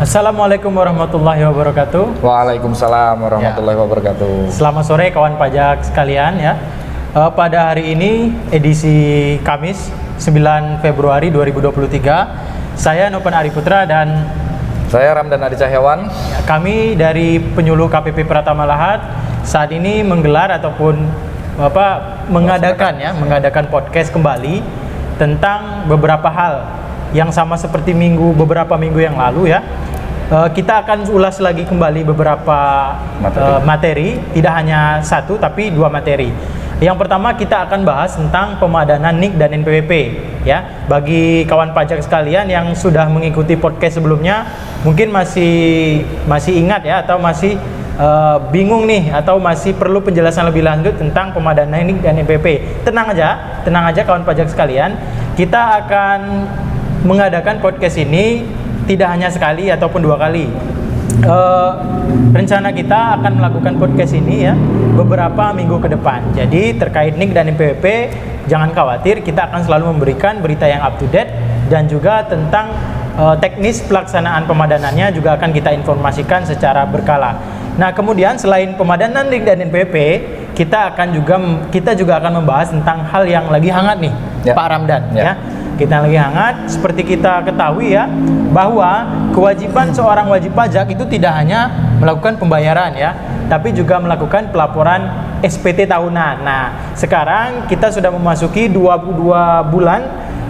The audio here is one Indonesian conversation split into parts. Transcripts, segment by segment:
Assalamualaikum warahmatullahi wabarakatuh. Waalaikumsalam warahmatullahi wabarakatuh. Selamat sore kawan pajak sekalian ya. Pada hari ini edisi Kamis 9 Februari 2023, saya Nopan Ariputra dan Saya Ramdan Adi Cahyawan. kami dari penyuluh KPP Pratama Lahat saat ini menggelar ataupun mengadakan podcast kembali tentang beberapa hal yang sama seperti beberapa minggu yang lalu ya. Kita akan ulas lagi kembali beberapa materi, tidak hanya satu tapi dua materi. Yang pertama kita akan bahas tentang pemadanan NIK dan NPWP ya. Bagi kawan pajak sekalian yang sudah mengikuti podcast sebelumnya, mungkin masih ingat ya, atau masih bingung nih, atau masih perlu penjelasan lebih lanjut tentang pemadanan NIK dan NPWP. Tenang aja kawan pajak sekalian. Kita akan mengadakan podcast ini tidak hanya sekali ataupun dua kali. Rencana kita akan melakukan podcast ini ya beberapa minggu ke depan. Jadi terkait NIK dan NPWP jangan khawatir, kita akan selalu memberikan berita yang up to date dan juga tentang teknis pelaksanaan pemadanannya juga akan kita informasikan secara berkala. Nah, kemudian selain pemadanan NIK dan NPWP, kita juga akan membahas tentang hal yang lagi hangat nih, ya, Pak Ramdan ya. ya. Kita lagi hangat, seperti kita ketahui ya, bahwa kewajiban seorang wajib pajak itu tidak hanya melakukan pembayaran ya, tapi juga melakukan pelaporan SPT tahunan. Nah, sekarang kita sudah memasuki 22 bulan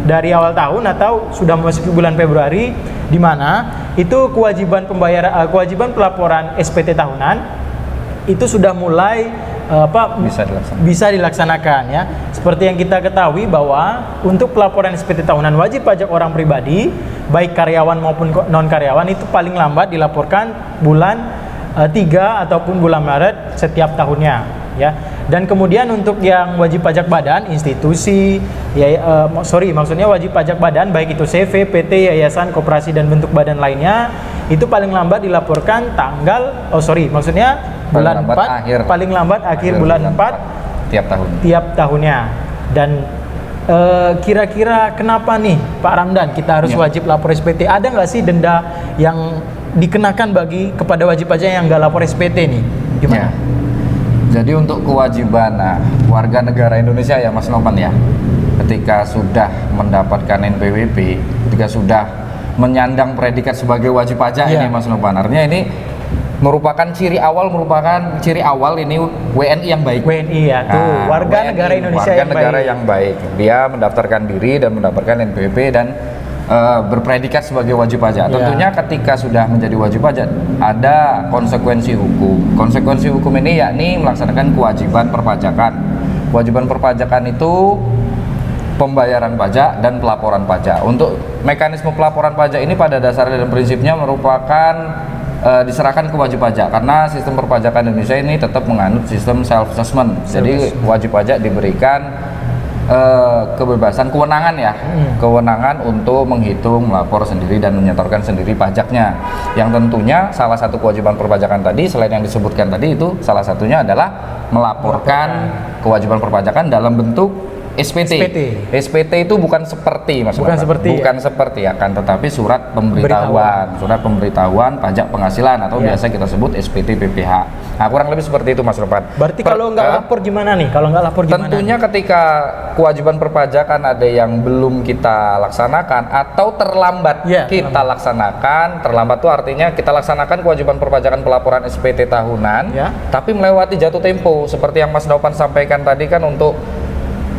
dari awal tahun atau sudah memasuki bulan Februari, di mana itu kewajiban pelaporan SPT tahunan itu sudah mulai bisa dilaksanakan ya. Seperti yang kita ketahui bahwa untuk pelaporan SPT tahunan wajib pajak orang pribadi, baik karyawan maupun non karyawan, itu paling lambat dilaporkan bulan 3 ataupun bulan Maret setiap tahunnya ya. Dan kemudian untuk yang wajib pajak badan institusi maksudnya wajib pajak badan baik itu CV, PT, yayasan, koperasi dan bentuk badan lainnya, itu paling lambat dilaporkan bulan 4, paling lambat akhir bulan 4 tiap tahunnya. Dan kira-kira kenapa nih Pak Ramdan kita harus wajib lapor SPT? Ada nggak sih denda yang dikenakan kepada wajib pajak yang nggak lapor SPT nih? Gimana? Ya. Jadi untuk kewajiban warga negara Indonesia ya Mas Nopan ya, ketika sudah mendapatkan NPWP, ketika sudah menyandang predikat sebagai wajib pajak ini Mas Nopan, artinya ini merupakan ciri awal ini WNI yang baik. WNI ya, warga negara Indonesia yang baik. Dia mendaftarkan diri dan mendapatkan NPWP dan berpredikat sebagai wajib pajak. Tentunya ketika sudah menjadi wajib pajak ada konsekuensi hukum. Konsekuensi hukum ini yakni melaksanakan kewajiban perpajakan. Kewajiban perpajakan itu pembayaran pajak dan pelaporan pajak. Untuk mekanisme pelaporan pajak ini pada dasarnya dan prinsipnya merupakan diserahkan ke wajib pajak, karena sistem perpajakan Indonesia ini tetap menganut sistem self assessment. Jadi wajib pajak diberikan kebebasan kewenangan untuk menghitung, melapor sendiri dan menyetorkan sendiri pajaknya. Yang tentunya salah satu kewajiban perpajakan tadi selain yang disebutkan tadi, itu salah satunya adalah melaporkan kewajiban perpajakan dalam bentuk SPT. SPT itu bukan seperti akan tetapi surat pemberitahuan pajak penghasilan atau biasa kita sebut SPT PPH. Nah, kurang lebih seperti itu Mas Ropan. Berarti kalau nggak lapor gimana nih? Tentunya ketika kewajiban perpajakan ada yang belum kita laksanakan atau terlambat kita laksanakan, terlambat itu artinya kita laksanakan kewajiban perpajakan pelaporan SPT tahunan, tapi melewati jatuh tempo seperti yang Mas Nopan sampaikan tadi kan. Untuk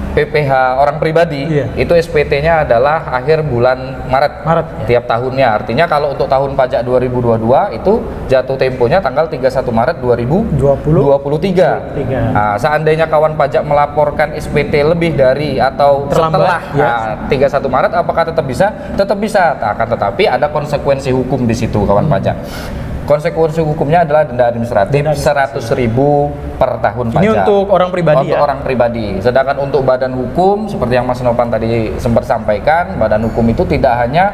PPH orang pribadi itu SPT-nya adalah akhir bulan Maret tiap tahunnya. Artinya kalau untuk tahun pajak 2022 itu jatuh temponya tanggal 31 Maret 2023. Nah, seandainya kawan pajak melaporkan SPT lebih dari atau setelah 31 Maret, apakah tetap bisa? Tetap bisa. Akan tetapi ada konsekuensi hukum di situ kawan pajak. Konsekuensi hukumnya adalah denda administratif 100.000 per tahun pajak. Ini untuk orang pribadi orang pribadi. Sedangkan untuk badan hukum, seperti yang Mas Nopan tadi sempat sampaikan, badan hukum itu tidak hanya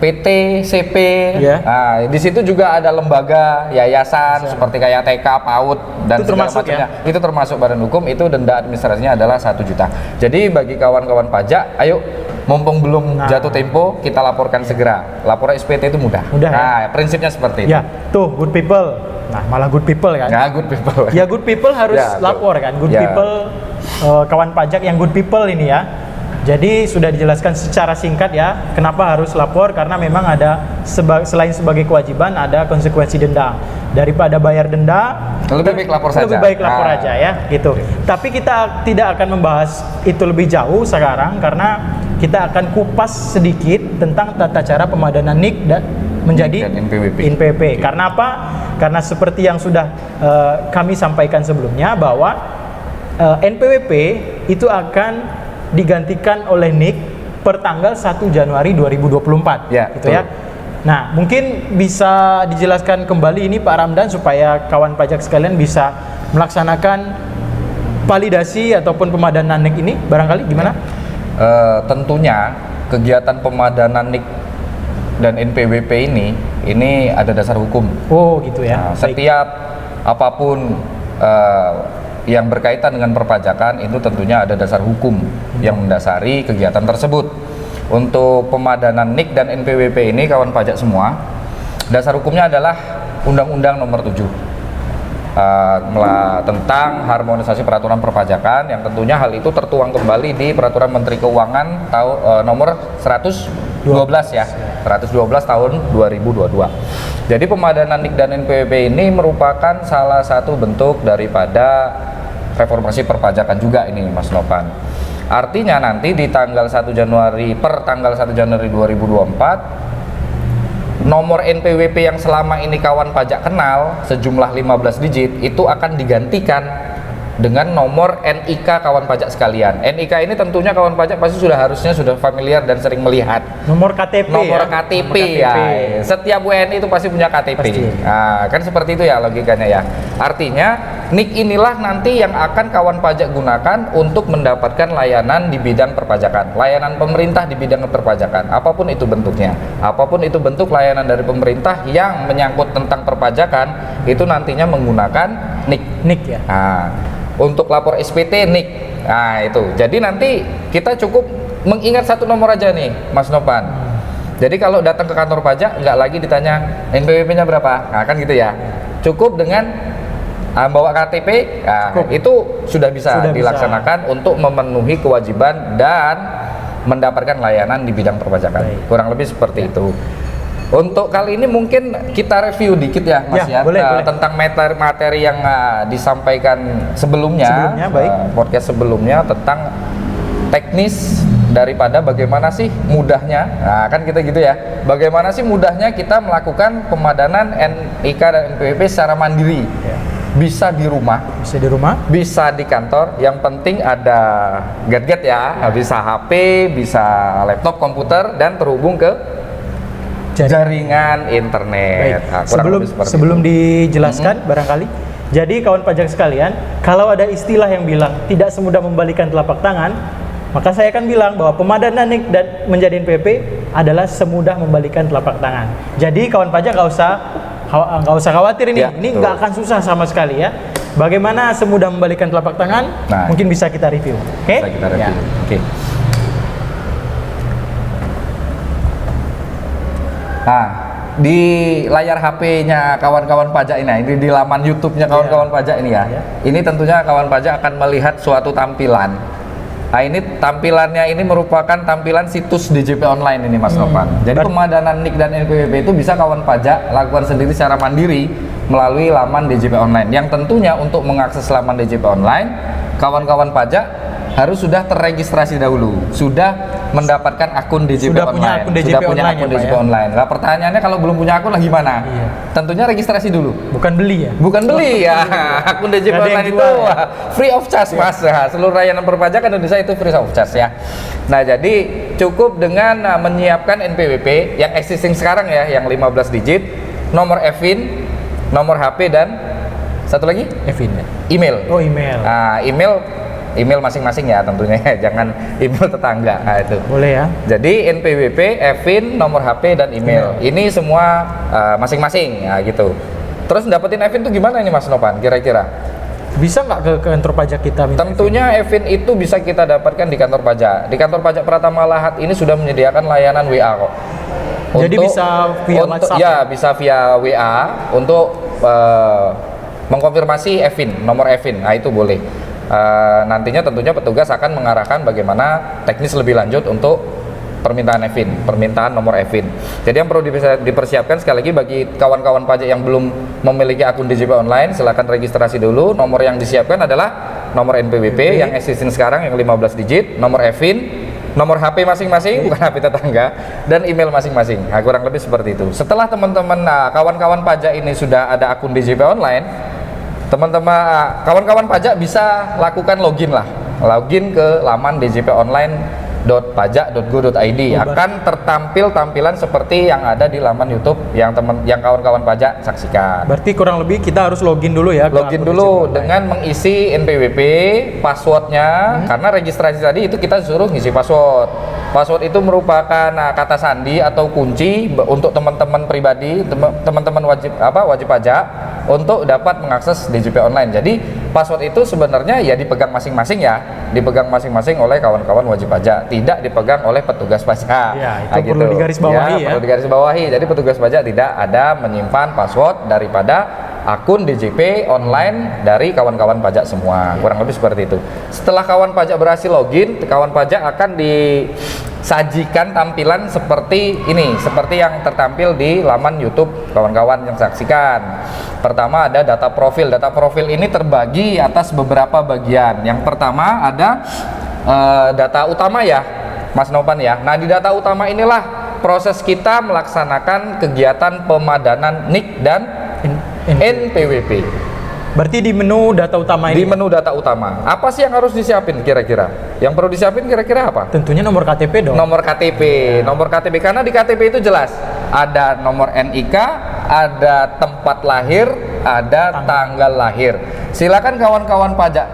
PT, CP. Nah, di situ juga ada lembaga, yayasan seperti kayak TK, PAUD dan segala macamnya. Itu termasuk badan hukum, itu denda administrasinya adalah 1 juta. Jadi bagi kawan-kawan pajak, ayo mumpung belum Nah. jatuh tempo, kita laporkan segera. Laporan SPT itu mudah. Mudah, Nah, prinsipnya seperti itu. Ya, tuh good people. Nah, malah good people kan. Nah, good people. Ya good people harus Ya, tuh. lapor kan. Good Ya. people, kawan pajak yang good people ini ya. Jadi sudah dijelaskan secara singkat ya, kenapa harus lapor, karena memang ada selain sebagai kewajiban ada konsekuensi denda. Daripada bayar denda, Lebih baik lapor saja. lebih baik lapor Nah. aja ya, gitu. Tapi kita tidak akan membahas itu lebih jauh sekarang karena kita akan kupas sedikit tentang tata cara pemadanan NIK dan menjadi Dan NPWP. NPWP. Karena apa? Karena seperti yang sudah kami sampaikan sebelumnya bahwa NPWP itu akan digantikan oleh NIK per tanggal 1 Januari 2024. Ya, gitu ya. betul. Nah, mungkin bisa dijelaskan kembali ini Pak Ramdan supaya kawan pajak sekalian bisa melaksanakan validasi ataupun pemadanan NIK ini barangkali gimana? Tentunya kegiatan pemadanan NIK dan NPWP ini ada dasar hukum. Oh, gitu ya. Nah, Baik. setiap apapun yang berkaitan dengan perpajakan itu tentunya ada dasar hukum yang mendasari kegiatan tersebut. Untuk pemadanan NIK dan NPWP ini kawan pajak semua, dasar hukumnya adalah Undang-Undang Nomor 7 tentang harmonisasi peraturan perpajakan, yang tentunya hal itu tertuang kembali di Peraturan Menteri Keuangan nomor 112 ya, 112 tahun 2022. Jadi pemadanan NIK dan NPWP ini merupakan salah satu bentuk daripada reformasi perpajakan juga ini Mas Novan. Artinya nanti di tanggal 1 Januari per tanggal 1 Januari 2024 nomor NPWP yang selama ini kawan pajak kenal sejumlah 15 digit itu akan digantikan dengan nomor NIK kawan pajak sekalian. NIK ini tentunya kawan pajak pasti harusnya sudah familiar dan sering melihat. Nomor KTP Nomor ya. KTP Nomor ya. KTP. Setiap WNI itu pasti punya KTP. Pasti. Nah, kan seperti itu ya logikanya ya. Artinya NIK inilah nanti yang akan kawan pajak gunakan untuk mendapatkan layanan di bidang perpajakan, layanan pemerintah di bidang perpajakan, apapun itu bentuknya, apapun itu bentuk layanan dari pemerintah yang menyangkut tentang perpajakan itu nantinya menggunakan NIK. NIK ya. Nah, untuk lapor SPT NIK. Nah, itu. Jadi nanti kita cukup mengingat satu nomor aja nih, Mas Novan. Jadi kalau datang ke kantor pajak nggak lagi ditanya NPWP-nya berapa. Nah, kan gitu ya. Cukup dengan bawa KTP, nah, itu sudah bisa dilaksanakan untuk memenuhi kewajiban dan mendapatkan layanan di bidang perpajakan. Baik. Kurang lebih seperti itu. Untuk kali ini mungkin kita review dikit ya Mas Ya, boleh. tentang materi yang disampaikan sebelumnya, baik. podcast sebelumnya tentang teknis daripada bagaimana sih mudahnya, nah kan kita gitu ya, bagaimana sih mudahnya kita melakukan pemadanan NIK dan NPWP secara mandiri, Ya. bisa di rumah, Bisa di rumah. bisa di kantor, yang penting ada gadget ya, bisa HP, bisa laptop, komputer, dan terhubung ke jaringan internet. Baik. Nah, kurang lebih seperti Sebelum itu. dijelaskan barangkali. Jadi kawan pajak sekalian, kalau ada istilah yang bilang tidak semudah membalikan telapak tangan, maka saya akan bilang bahwa pemadanan NIK dan menjadi NPWP adalah semudah membalikan telapak tangan. Jadi kawan pajak nggak usah khawatir ini. Ya, Ini betul. nggak akan susah sama sekali ya. Bagaimana semudah membalikan telapak tangan? Nah, mungkin bisa kita review. Oke? Bisa kita review. Ya. Oke. Nah, di layar HP-nya kawan-kawan pajak ini di laman YouTube-nya kawan-kawan pajak ini ya. Ya. Ini tentunya kawan pajak akan melihat suatu tampilan. Nah, ini tampilannya ini merupakan tampilan situs DJP online ini Mas Novan. Jadi pemadanan NIK dan NPWP itu bisa kawan pajak lakukan sendiri secara mandiri melalui laman DJP online. Yang tentunya untuk mengakses laman DJP online, kawan-kawan pajak harus sudah terregistrasi dahulu, sudah mendapatkan akun DJP Sudah punya online, akun DJP sudah punya online akun ya, Pak, DJP ya? online. Nah, pertanyaannya kalau belum punya akun lah gimana? Iya. Tentunya registrasi dulu. Bukan beli ya. Bukan beli ya, akun DJP Nggak ada yang online itu jual, ya? free of charge Mas. Nah, seluruh layanan perpajakan Indonesia itu free of charge ya. Nah, jadi cukup dengan menyiapkan NPWP yang existing sekarang ya, yang 15 digit, nomor EVIN, nomor HP, dan satu lagi Evin ya. email. Oh, email. Nah, email masing-masing ya tentunya, jangan email tetangga. Nah, itu. Boleh ya. Jadi NPWP, EVIN, nomor HP, dan email. Ini semua masing-masing, ya gitu. Terus dapetin EVIN tuh gimana ini Mas Novan kira-kira? Bisa nggak ke kantor pajak kita minta Tentunya e-fin itu bisa kita dapatkan di kantor pajak. Di kantor pajak Pratama Lahat ini sudah menyediakan layanan WA kok. Jadi bisa via WhatsApp? Ya, bisa via WA untuk mengkonfirmasi e-fin, nomor e-fin. Nah, itu boleh. Nantinya tentunya petugas akan mengarahkan bagaimana teknis lebih lanjut untuk permintaan e-fin, permintaan nomor e-fin. Jadi yang perlu dipersiapkan sekali lagi bagi kawan-kawan pajak yang belum memiliki akun DJP online, silakan registrasi dulu. Nomor yang disiapkan adalah nomor NPWP yang existing sekarang yang 15 digit, nomor e-fin, nomor HP masing-masing, bukan HP tetangga, dan email masing-masing. Nah, kurang lebih seperti itu. Setelah teman-teman kawan-kawan pajak ini sudah ada akun DJP online, teman-teman kawan-kawan pajak bisa lakukan login ke laman djponline.pajak.go.id. Akan tertampil tampilan seperti yang ada di laman YouTube yang kawan-kawan pajak saksikan. Berarti kurang lebih kita harus login dulu ya. Login dulu dengan mengisi NPWP, passwordnya, karena registrasi tadi itu kita suruh ngisi password. Password itu merupakan kata sandi atau kunci untuk teman-teman pribadi, teman-teman wajib pajak untuk dapat mengakses DJP online. Jadi password itu sebenarnya ya dipegang masing-masing oleh kawan-kawan wajib pajak, tidak dipegang oleh petugas pajak. Ya, itu perlu digarisbawahi ya. Perlu digarisbawahi. Jadi petugas pajak tidak ada menyimpan password daripada akun DJP online dari kawan-kawan pajak semua. Kurang lebih seperti itu. Setelah kawan pajak berhasil login, kawan pajak akan disajikan tampilan seperti ini, seperti yang tertampil di laman YouTube kawan-kawan yang saksikan. Pertama ada data profil. Data profil ini terbagi atas beberapa bagian. Yang pertama ada data utama ya, Mas Nopan ya. Nah, di data utama inilah proses kita melaksanakan kegiatan pemadanan NIK dan NPWP. Berarti di menu data utama ini? Di menu data utama. Apa sih yang harus disiapin kira-kira? Yang perlu disiapin kira-kira apa? Tentunya nomor KTP dong. Nomor KTP. Nomor KTP karena di KTP itu jelas ada nomor NIK, ada tempat lahir, ada tanggal lahir. Silakan kawan-kawan pajak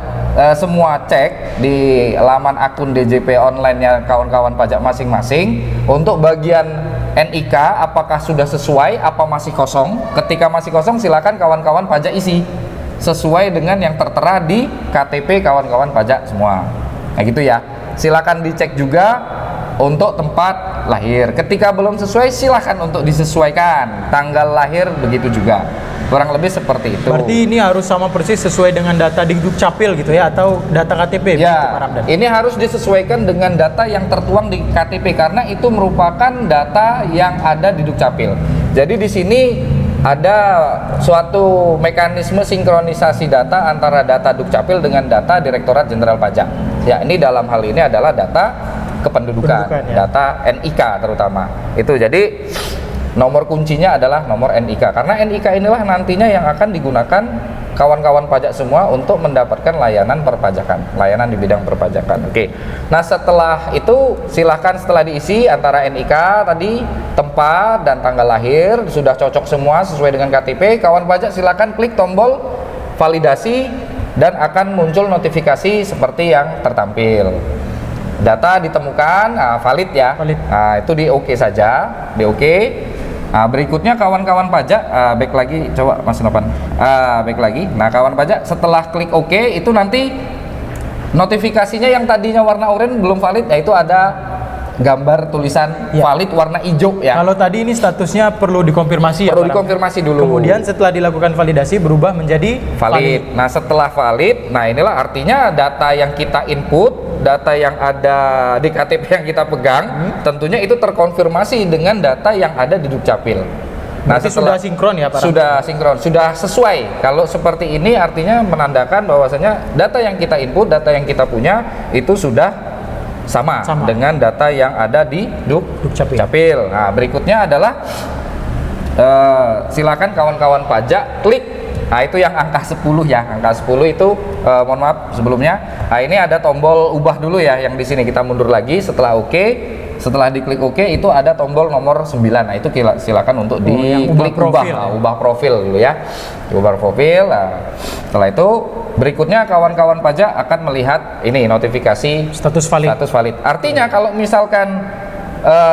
semua cek di laman akun DJP online-nya kawan-kawan pajak masing-masing. Untuk bagian NIK apakah sudah sesuai, apa masih kosong? Ketika masih kosong silakan kawan-kawan pajak isi sesuai dengan yang tertera di KTP kawan-kawan pajak semua. Nah gitu ya. Silakan dicek juga untuk tempat lahir. Ketika belum sesuai silakan untuk disesuaikan. Tanggal lahir begitu juga. Kurang lebih seperti itu. Berarti ini harus sama persis sesuai dengan data di Dukcapil gitu ya, atau data KTP? Ya, ini harus disesuaikan dengan data yang tertuang di KTP karena itu merupakan data yang ada di Dukcapil. Jadi di sini ada suatu mekanisme sinkronisasi data antara data Dukcapil dengan data Direktorat Jenderal Pajak. Ya, ini dalam hal ini adalah data kependudukan ya. Data NIK terutama. Itu jadi nomor kuncinya adalah nomor NIK karena NIK inilah nantinya yang akan digunakan kawan-kawan pajak semua untuk mendapatkan layanan perpajakan, layanan di bidang perpajakan. Oke. Nah, setelah itu silahkan setelah diisi antara NIK tadi, tempat dan tanggal lahir sudah cocok semua sesuai dengan KTP, kawan pajak silahkan klik tombol validasi dan akan muncul notifikasi seperti yang tertampil. Data ditemukan, valid ya. Valid. Nah, itu di oke saja, di oke. Nah, berikutnya kawan-kawan pajak back lagi, coba Mas Nopan, back lagi. Nah, kawan pajak setelah klik OK itu nanti notifikasinya yang tadinya warna oranye belum valid, yaitu ada gambar tulisan valid warna hijau ya. Kalau tadi ini statusnya perlu dikonfirmasi perlu dikonfirmasi dulu. Kemudian setelah dilakukan validasi berubah menjadi valid. Nah, setelah valid, nah inilah artinya data yang kita input, data yang ada di KTP yang kita pegang, tentunya itu terkonfirmasi dengan data yang ada di Dukcapil. Nah, sudah sinkron ya Pak? Sudah sinkron, sudah sesuai. Kalau seperti ini artinya menandakan bahwasanya data yang kita input, data yang kita punya itu sudah sama. Dengan data yang ada di Dukcapil. Nah, berikutnya adalah silakan kawan-kawan pajak klik. Nah, itu yang angka 10 ya. Angka 10 itu mohon maaf sebelumnya. Nah, ini ada tombol ubah dulu ya yang di sini. Kita mundur lagi setelah OK. Setelah diklik OK itu ada tombol nomor 9. Nah, itu silakan untuk diklik ubah profil dulu ya. Ubah profil. Nah, setelah itu berikutnya kawan-kawan pajak akan melihat ini notifikasi status valid. Artinya kalau misalkan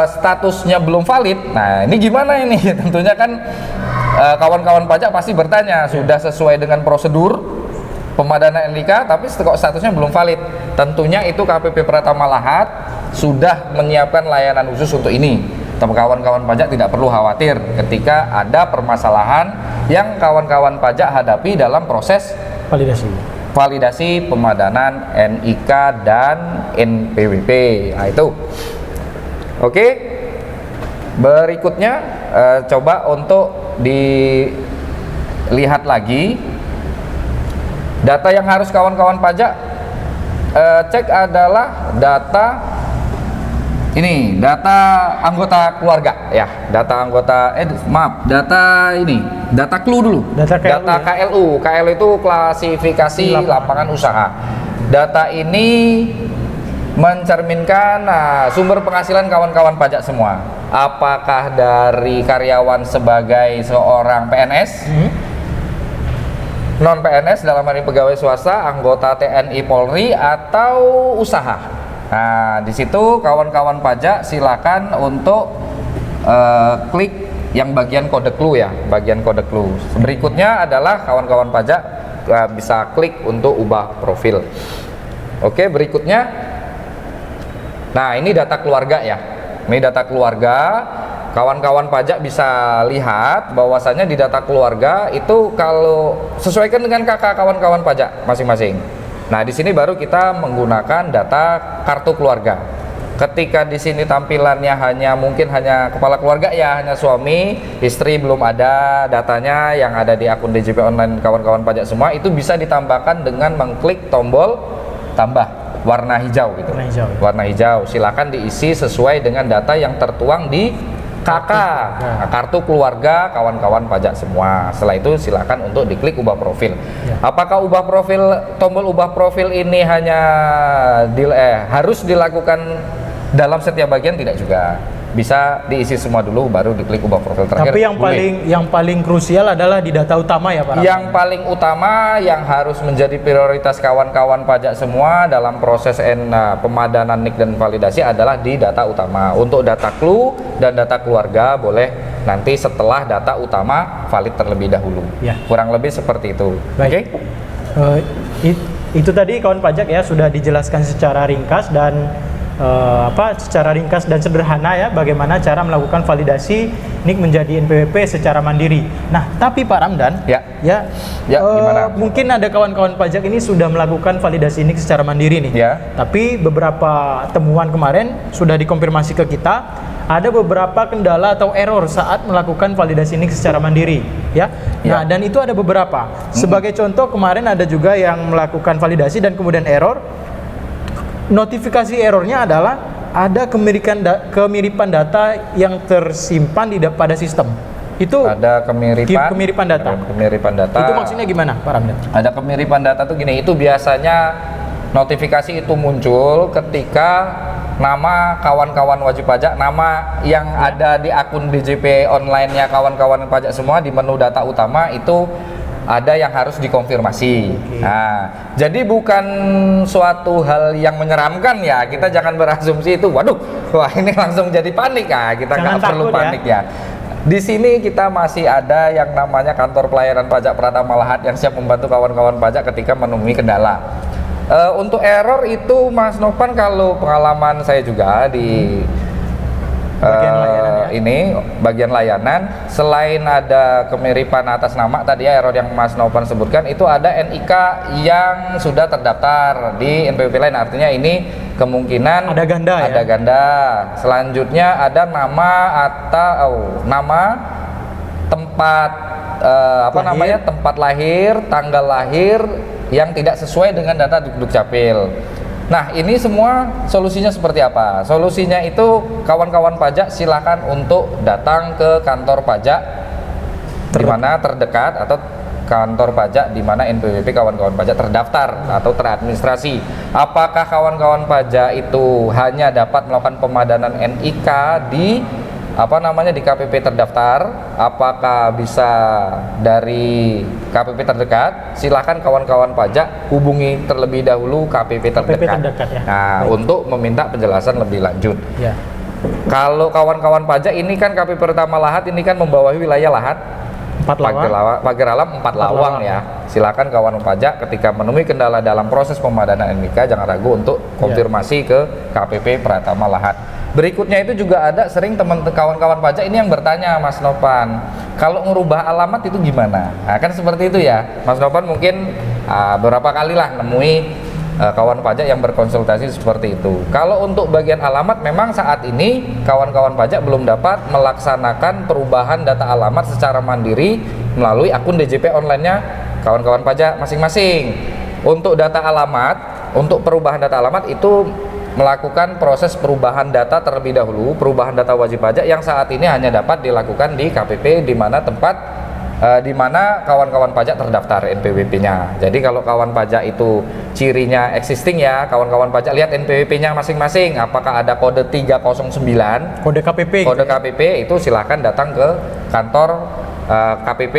statusnya belum valid, nah ini gimana ini? Tentunya kan kawan-kawan pajak pasti bertanya, sudah sesuai dengan prosedur pemadanan NIK tapi kok statusnya belum valid. Tentunya itu KPP Pratama Lahat sudah menyiapkan layanan khusus untuk ini. Kawan-kawan pajak tidak perlu khawatir ketika ada permasalahan yang kawan-kawan pajak hadapi dalam proses validasi pemadanan NIK dan NPWP. Nah, itu. Oke. Berikutnya coba untuk dilihat lagi data yang harus kawan-kawan pajak cek adalah data ini, data anggota keluarga ya, data anggota data ini, data KLU dulu. Data KLU. KLU itu klasifikasi lapangan usaha. Data ini mencerminkan sumber penghasilan kawan-kawan pajak semua. Apakah dari karyawan sebagai seorang PNS, non PNS dalam hal ini pegawai swasta, anggota TNI Polri atau usaha. Nah, di situ kawan-kawan pajak silakan untuk klik yang bagian kode clue ya, bagian kode clue. Berikutnya adalah kawan-kawan pajak bisa klik untuk ubah profil. Oke, berikutnya. Nah, ini data keluarga ya. Ini data keluarga. Kawan-kawan pajak bisa lihat bahwasannya di data keluarga itu kalau sesuaikan dengan kakak kawan-kawan pajak masing-masing. Nah, di sini baru kita menggunakan data kartu keluarga. Ketika di sini tampilannya mungkin hanya kepala keluarga ya, hanya suami, istri belum ada datanya yang ada di akun DJP online kawan-kawan pajak semua, itu bisa ditambahkan dengan mengklik tombol tambah warna hijau gitu. Warna hijau. Silakan diisi sesuai dengan data yang tertuang di kartu keluarga kawan-kawan pajak semua. Setelah itu silakan untuk diklik ubah profil. Apakah ubah profil, tombol ubah profil ini hanya harus dilakukan dalam setiap bagian? Tidak juga. Bisa diisi semua dulu baru diklik ubah profil terakhir. Tapi yang paling krusial adalah di data utama ya Pak. Yang paling utama yang harus menjadi prioritas kawan-kawan pajak semua dalam proses pemadanan NIK dan validasi adalah di data utama. Untuk data clue dan data keluarga boleh nanti setelah data utama valid terlebih dahulu. Ya. Kurang lebih seperti itu. Baik. Itu tadi kawan pajak ya sudah dijelaskan secara ringkas dan secara ringkas dan sederhana ya bagaimana cara melakukan validasi NIK menjadi NPWP secara mandiri. Nah, tapi Pak Ramdan, gimana? Mungkin ada kawan-kawan pajak ini sudah melakukan validasi NIK secara mandiri nih. Ya. Tapi beberapa temuan kemarin sudah dikonfirmasi ke kita, ada beberapa kendala atau error saat melakukan validasi NIK secara mandiri, ya. Nah, dan itu ada beberapa. Sebagai contoh kemarin ada juga yang melakukan validasi dan kemudian error. Notifikasi errornya adalah ada kemiripan data yang tersimpan pada sistem. Itu ada kemiripan data. Itu maksudnya gimana, Pak Ramdan? Ada kemiripan data tuh gini, itu biasanya notifikasi itu muncul ketika nama kawan-kawan wajib pajak, nama yang ada di akun DJP online-nya kawan-kawan pajak semua di menu data utama itu ada yang harus dikonfirmasi. Nah, jadi bukan suatu hal yang menyeramkan ya. Kita jangan berasumsi itu, wah ini langsung jadi panik ya. Kita nggak perlu panik ya. Di sini kita masih ada yang namanya kantor pelayanan pajak Pratama Lahat yang siap membantu kawan-kawan pajak ketika menemui kendala. Untuk error itu, Mas Novan, kalau pengalaman saya juga di bagian layanan, selain ada kemiripan atas nama tadi ya, error yang Mas Novan sebutkan, itu ada NIK yang sudah terdaftar di NPWP lain, artinya ini kemungkinan ada ganda. Selanjutnya ada nama atau tempat tempat lahir, tanggal lahir yang tidak sesuai dengan data Dukcapil. Nah, ini semua solusinya seperti apa? Solusinya itu kawan-kawan pajak silakan untuk datang ke kantor pajak di mana terdekat atau kantor pajak di mana NPWP kawan-kawan pajak terdaftar atau teradministrasi. Apakah kawan-kawan pajak itu hanya dapat melakukan pemadanan NIK di di KPP terdaftar? Apakah bisa dari KPP terdekat? Silakan kawan-kawan pajak hubungi terlebih dahulu KPP terdekat. Nah, untuk meminta penjelasan lebih lanjut. Kalau kawan-kawan pajak ini kan KPP Pratama Lahat ini kan membawahi wilayah Lahat. pagar alam 4 lawang ya. Silakan kawan pajak ketika menemui kendala dalam proses pemadanan NIK jangan ragu untuk konfirmasi ke KPP Pratama Lahat. Berikutnya itu juga ada sering kawan-kawan pajak ini yang bertanya, Mas Nopan, kalau ngerubah alamat itu gimana? Nah, kan seperti itu ya, Mas Nopan mungkin beberapa kali lah nemui kawan pajak yang berkonsultasi seperti itu. Kalau untuk bagian alamat memang saat ini kawan-kawan pajak belum dapat melaksanakan perubahan data alamat secara mandiri melalui akun DJP online-nya kawan-kawan pajak masing-masing. Untuk data alamat, untuk perubahan data alamat itu melakukan proses perubahan data terlebih dahulu, perubahan data wajib pajak yang saat ini hanya dapat dilakukan di KPP di mana tempat di mana kawan-kawan pajak terdaftar NPWP-nya. Jadi kalau kawan pajak itu cirinya existing ya, kawan-kawan pajak lihat NPWP-nya masing-masing, apakah ada kode 309, kode KPP, kode KPP itu silahkan datang ke kantor KPP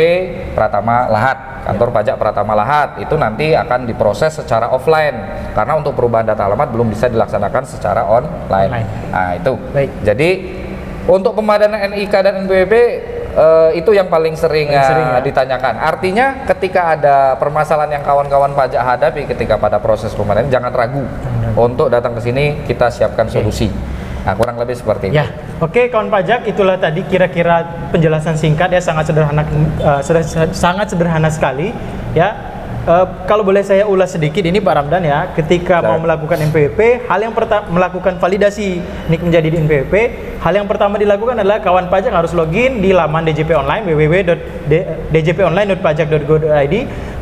Pratama Lahat, kantor pajak Pratama Lahat. Itu nanti akan diproses secara offline karena untuk perubahan data alamat belum bisa dilaksanakan secara online. Nah itu. Baik. Jadi untuk pemadanan NIK dan NPWP itu yang paling sering ya ditanyakan. Artinya ketika ada permasalahan yang kawan-kawan pajak hadapi ketika pada proses pemadanan, jangan ragu untuk datang ke sini, kita siapkan solusi. Nah, kurang lebih seperti itu. Ya, oke kawan pajak, itulah tadi kira-kira penjelasan singkat ya, sangat sederhana sekali ya. Kalau boleh saya ulas sedikit ini Pak Ramdan ya, ketika mau melakukan NPWP, hal yang pertama melakukan validasi NIK menjadi di NPWP, hal yang pertama dilakukan adalah kawan pajak harus login di laman DJP Online www.djponline.pajak.go.id,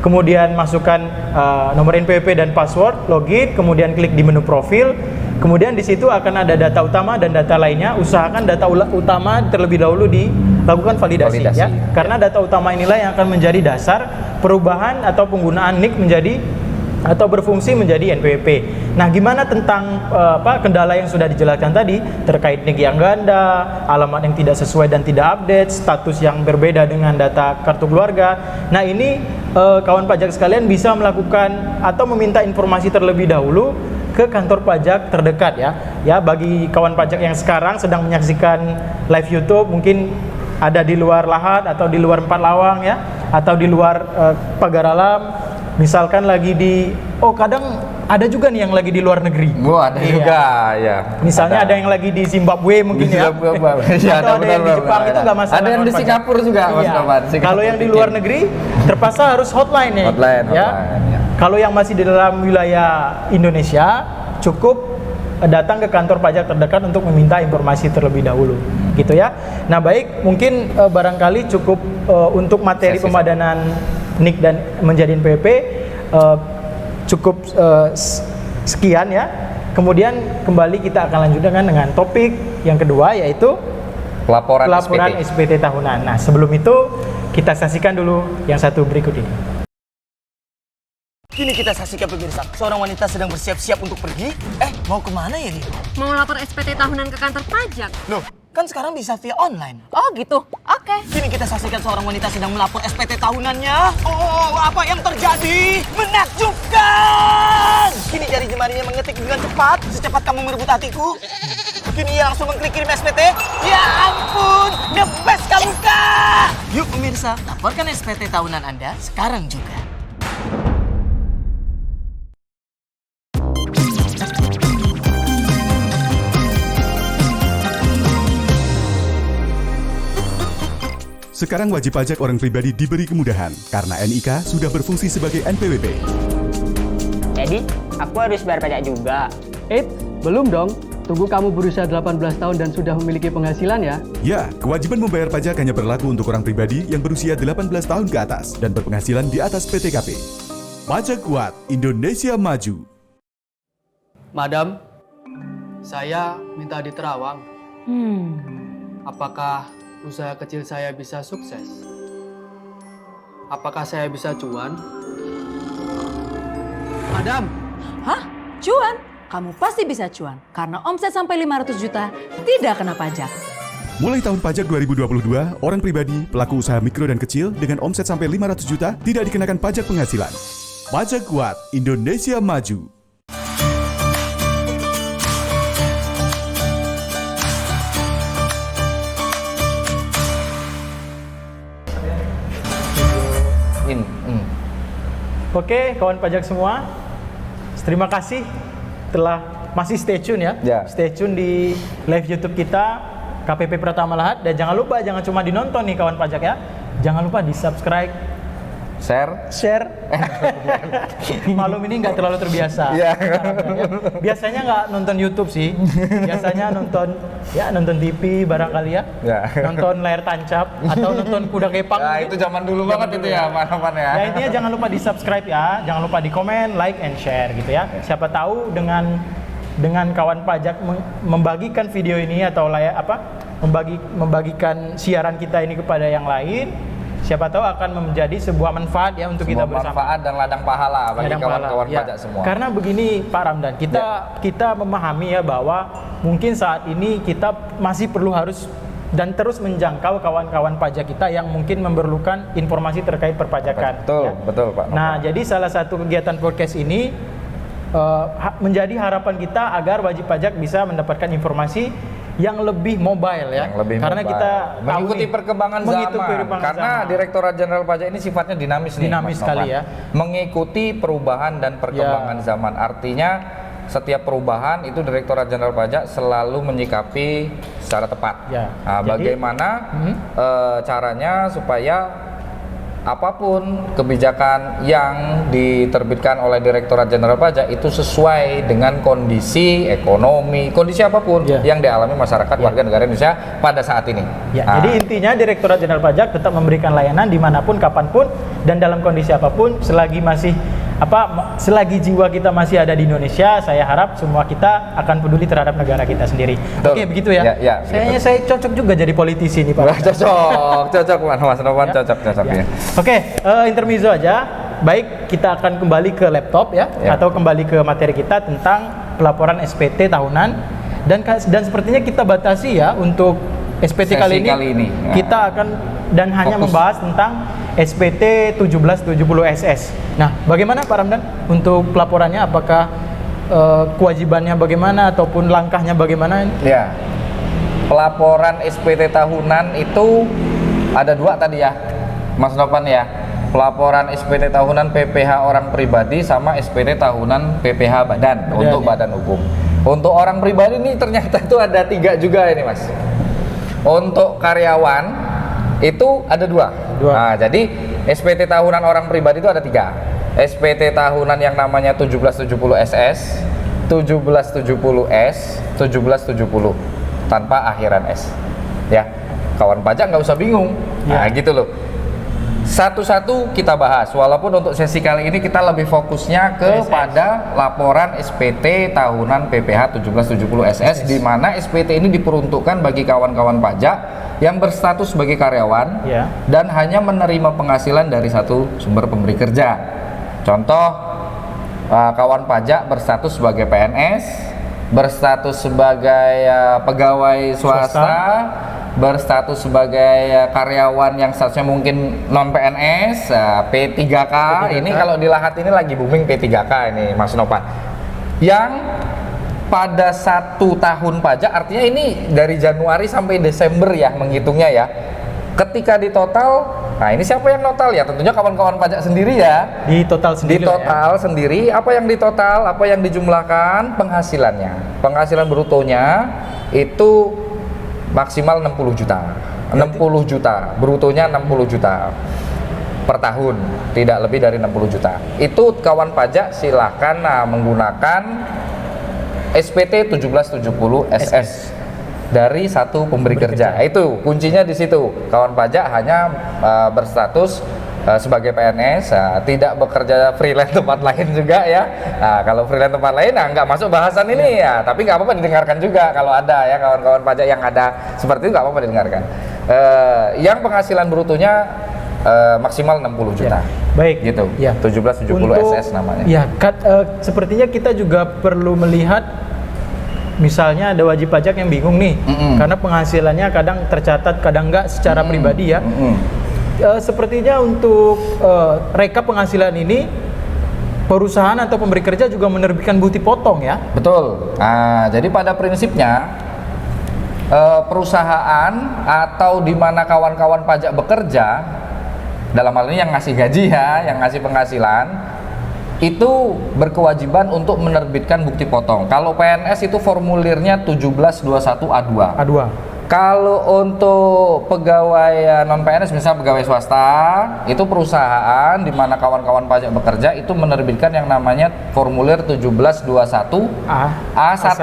kemudian masukkan nomor NPWP dan password, login, kemudian klik di menu profil. Kemudian di situ akan ada data utama dan data lainnya. Usahakan data utama terlebih dahulu dilakukan validasi. Ya. Karena data utama inilah yang akan menjadi dasar perubahan atau penggunaan NIK menjadi atau berfungsi menjadi NPWP. Nah, gimana tentang kendala yang sudah dijelaskan tadi terkait NIK yang ganda, alamat yang tidak sesuai dan tidak update, status yang berbeda dengan data kartu keluarga. Nah, ini kawan pajak sekalian bisa melakukan atau meminta informasi terlebih dahulu ke kantor pajak terdekat ya. Ya, bagi kawan pajak yang sekarang sedang menyaksikan live YouTube, mungkin ada di luar Lahat atau di luar 4 lawang ya, atau di luar pagar alam, misalkan lagi di kadang ada juga nih yang lagi di luar negeri. Ada juga ya. Misalnya ada yang lagi di Zimbabwe mungkin ya. Atau ada yang di Jepang, itu nggak masalah. Ada yang di Singapura juga Mas Nopan. Kalau yang di luar negeri terpaksa harus hotline ya. Hotline ya. Kalau yang masih di dalam wilayah Indonesia, cukup datang ke kantor pajak terdekat untuk meminta informasi terlebih dahulu, gitu ya. Nah, baik, mungkin barangkali cukup untuk materi pemadanan NIK dan menjadi NPWP cukup sekian ya. Kemudian kembali kita akan lanjutkan dengan topik yang kedua, yaitu pelaporan SPT tahunan. Nah, sebelum itu kita saksikan dulu yang satu berikut ini. Kini kita saksikan pemirsa, seorang wanita sedang bersiap-siap untuk pergi. Mau kemana ya dia? Mau lapor SPT tahunan ke kantor pajak. Loh, kan sekarang bisa via online. Oh gitu, oke. Kini kita saksikan seorang wanita sedang melapor SPT tahunannya. Oh, apa yang terjadi? Menakjubkan! Kini jari jemarinya mengetik dengan cepat, secepat kamu merebut hatiku. Kini ia langsung mengklik kirim SPT. Ya ampun, the best kamu Kak! Yuk pemirsa, laporkan SPT tahunan Anda sekarang juga. Sekarang wajib pajak orang pribadi diberi kemudahan karena NIK sudah berfungsi sebagai NPWP. Jadi, aku harus bayar pajak juga. Belum dong. Tunggu kamu berusia 18 tahun dan sudah memiliki penghasilan ya. Ya, kewajiban membayar pajak hanya berlaku untuk orang pribadi yang berusia 18 tahun ke atas dan berpenghasilan di atas PTKP. Pajak kuat, Indonesia maju. Madam, saya minta di Terawang. Apakah usaha kecil saya bisa sukses? Apakah saya bisa cuan? Madam! Hah? Cuan? Kamu pasti bisa cuan, karena omset sampai 500 juta tidak kena pajak. Mulai tahun pajak 2022, orang pribadi, pelaku usaha mikro dan kecil dengan omset sampai 500 juta tidak dikenakan pajak penghasilan. Pajak kuat, Indonesia maju. Oke, kawan pajak semua, terima kasih telah masih stay tune ya. Ya. Stay tune di live YouTube kita KPP Pratama Lahat, dan jangan lupa jangan cuma dinonton nih kawan pajak ya. Jangan lupa di subscribe, share. Malum ini nggak terlalu terbiasa. Iya. Biasanya nggak nonton YouTube sih. Biasanya nonton TV barangkali ya. Ya. Nonton layar tancap atau nonton kuda kepang. Nah, gitu. itu zaman dulu banget itu ya, Pak ya. Ya intinya jangan lupa di subscribe ya, jangan lupa di komen, like, and share gitu ya. Siapa tahu dengan kawan pajak membagikan video ini atau membagikan siaran kita ini kepada yang lain, siapa tahu akan menjadi sebuah manfaat ya untuk kita bersama. Manfaat dan ladang pahala bagi kawan-kawan Ya. pajak semua. Karena begini Pak Ramdan, kita memahami ya bahwa mungkin saat ini kita masih perlu harus dan terus menjangkau kawan-kawan pajak kita yang mungkin memerlukan informasi terkait perpajakan. Betul, ya. betul Pak. Nah, jadi salah satu kegiatan podcast ini menjadi harapan kita agar wajib pajak bisa mendapatkan informasi yang lebih mobile ya. Yang lebih karena mobile. kita mengikuti perkembangan zaman. Karena Direktorat Jenderal Pajak ini sifatnya dinamis nih. Dinamis Mas sekali Novan. ya. Mengikuti perubahan dan perkembangan zaman. Artinya setiap perubahan itu Direktorat Jenderal Pajak selalu menyikapi secara tepat. Ya. Nah, Jadi, bagaimana caranya supaya apapun kebijakan yang diterbitkan oleh Direktorat Jenderal Pajak itu sesuai dengan kondisi ekonomi, kondisi apapun yang dialami masyarakat warga negara Indonesia pada saat ini. Ya, jadi intinya Direktorat Jenderal Pajak tetap memberikan layanan dimanapun, kapanpun, dan dalam kondisi apapun, selagi jiwa kita masih ada di Indonesia, saya harap semua kita akan peduli terhadap negara kita sendiri. Betul. Oke, begitu ya. Kayaknya saya cocok juga jadi politisi nih Pak. Cocok Mas Novan, cocok ya. Oke, intermezzo aja. Baik, kita akan kembali ke laptop ya, atau kembali ke materi kita tentang pelaporan SPT tahunan, dan sepertinya kita batasi ya untuk SPT kali ini. Kita akan hanya membahas tentang SPT 1770 SS. Nah, bagaimana Pak Ramdan untuk pelaporannya? Apakah kewajibannya bagaimana ataupun langkahnya bagaimana? Ya, pelaporan SPT tahunan itu ada dua tadi ya, Mas Novan ya. Pelaporan SPT tahunan PPH orang pribadi sama SPT tahunan PPH badan untuk badan hukum. Untuk orang pribadi ini ternyata itu ada 3 juga ini Mas. Untuk karyawan itu ada 2. Nah, jadi SPT tahunan orang pribadi itu ada 3. SPT tahunan yang namanya 1770 SS, 1770 S, 1770 tanpa akhiran S. Ya, kawan pajak nggak usah bingung. Nah, gitu loh. Satu-satu kita bahas. Walaupun untuk sesi kali ini kita lebih fokusnya kepada laporan SPT tahunan PPH 1770 SS, di mana SPT ini diperuntukkan bagi kawan-kawan pajak yang berstatus sebagai karyawan dan hanya menerima penghasilan dari satu sumber pemberi kerja. Contoh, kawan pajak berstatus sebagai PNS, berstatus sebagai pegawai swasta, berstatus sebagai karyawan yang statusnya mungkin non PNS, P3K. Ini kalau di Lahat ini lagi booming P3K ini Mas Novan. Yang pada 1 tahun pajak, artinya ini dari Januari sampai Desember ya menghitungnya ya. Ketika di total, nah ini siapa yang total ya? Tentunya kawan-kawan pajak sendiri ya. Di total sendiri. Di total sendiri, apa yang ditotal, apa yang dijumlahkan, penghasilannya. Penghasilan brutonya itu maksimal 60 juta. 60 juta, brutonya 60 juta per tahun, tidak lebih dari 60 juta. Itu kawan pajak silakan menggunakan SPT 1770 SS dari satu pemberi kerja. Itu kuncinya di situ. Kawan pajak hanya berstatus sebagai PNS, tidak bekerja freelance tempat lain juga ya. Nah, kalau freelance tempat lain nggak masuk bahasan ini ya, tapi nggak apa-apa didengarkan juga kalau ada ya kawan-kawan pajak yang ada seperti itu, nggak apa-apa didengarkan. Yang penghasilan brutonya maksimal 60 juta. Baik, gitu. 1770 SS namanya. Ya, sepertinya kita juga perlu melihat, misalnya ada wajib pajak yang bingung nih, karena penghasilannya kadang tercatat, kadang enggak secara pribadi ya. Sepertinya untuk rekap penghasilan ini, perusahaan atau pemberi kerja juga menerbitkan bukti potong ya. Betul. Nah, jadi pada prinsipnya perusahaan atau di mana kawan-kawan pajak bekerja, dalam hal ini yang ngasih gaji ya, yang ngasih penghasilan, itu berkewajiban untuk menerbitkan bukti potong. Kalau PNS itu formulirnya 1721A2. A2. Kalau untuk pegawai non PNS, misal pegawai swasta, itu perusahaan di mana kawan-kawan pajak bekerja itu menerbitkan yang namanya formulir 1721 A1.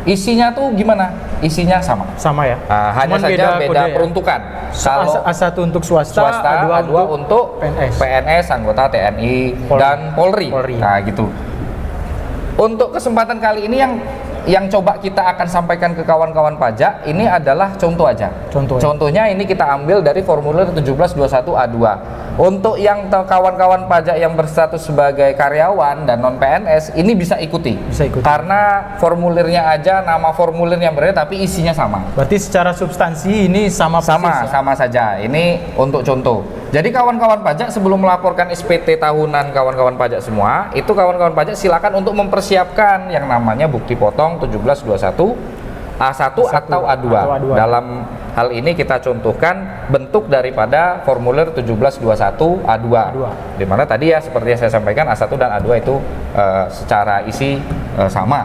Isinya tuh gimana? Isinya sama. Sama ya. Hanya Cuman saja beda kode ya? peruntukan. Kalau A1 untuk swasta, A2 untuk PNS, anggota TNI dan Polri. Nah, gitu. Untuk kesempatan kali ini yang coba kita akan sampaikan ke kawan-kawan pajak ini adalah contoh aja. Contohnya ini kita ambil dari formulir 1721A2. Untuk yang kawan-kawan pajak yang berstatus sebagai karyawan dan non PNS ini bisa ikuti. Karena formulirnya aja nama formulirnya berbeda tapi isinya sama. Berarti secara substansi ini sama persis, sama saja. Ini untuk contoh. Jadi kawan-kawan pajak sebelum melaporkan SPT tahunan kawan-kawan pajak semua, itu kawan-kawan pajak silakan untuk mempersiapkan yang namanya bukti potong 1721 A1 atau A2. Dalam hal ini kita contohkan bentuk daripada formulir 1721 A2. Di mana tadi ya seperti yang saya sampaikan A1 dan A2 itu secara isi sama,